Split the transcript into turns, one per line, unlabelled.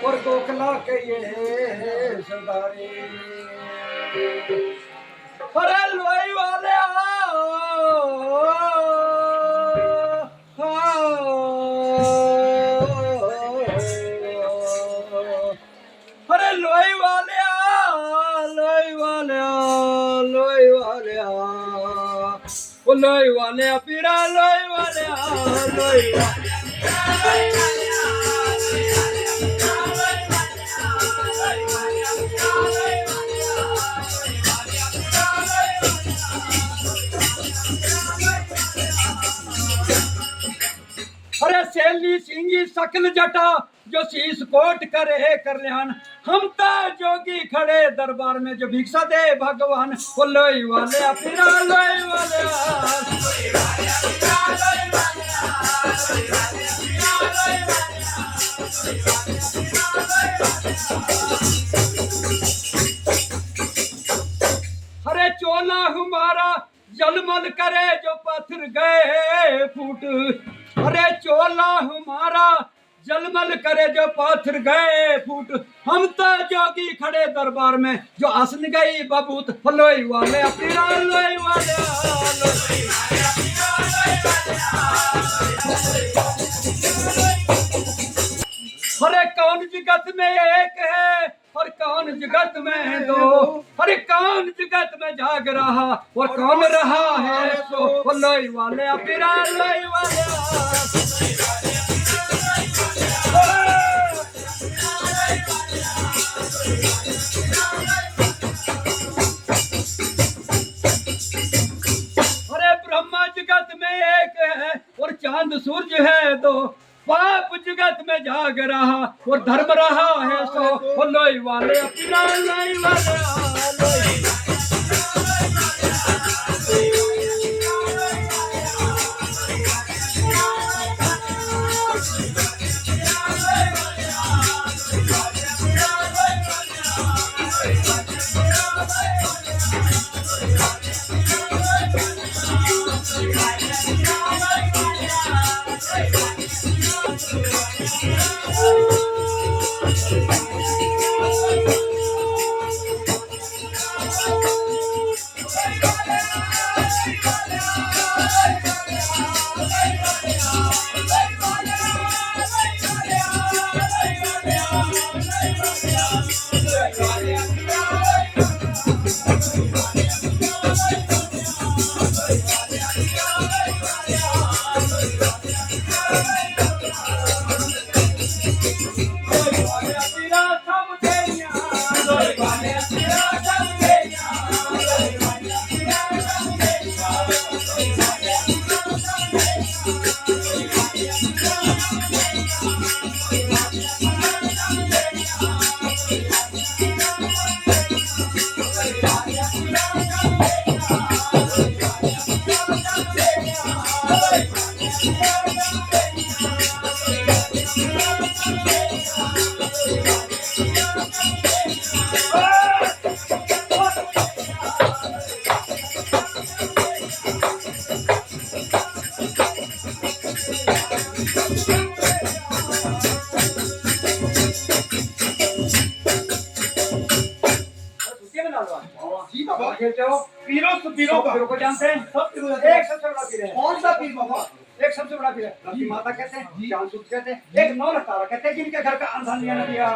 और गोखला के ये सरदारी। अरे लोई वाले अरे लोई वाले लोई वाले लोई वाले ओ लोई वाले पीरा लोई वाले लोई अरे सैली सिंगी सकल जटा जो शीस कोट करे कर लेहन हम ता जोगी खड़े दरबार में जो भिक्षा दे भगवान वो लोई वाले फिरा लोई वाले अरे चोला हमारा जलमल करे जो पत्थर गए फूट अरे चोला हमारा जलमल करे जो पत्थर गए फूट हम तो जोगी खड़े दरबार में जो आसन गई बबूत लोई वाले पीरा लोई वाले अरे कौन जगत में एक है और कौन जगत में दो अरे कौन जगत में जाग रहा और कौन रहा है सो लोई वाले पीरा लोई वाले अरे ब्रह्मा जगत में एक है और चांद सूरज है दो पाप जगत में जाग रहा और धर्म रहा है सो लोई वाले अपना लोई वाले पीरों को जानते हैं सब पीरों एक सबसे बड़ा पीर है कौन सा पीर बाबा एक सबसे बड़ा पीर है लक्ष्मी माता कहते हैं चांद सूरज कहते हैं एक नौ तारा कहते हैं जिनके घर का अंधान नहीं दिया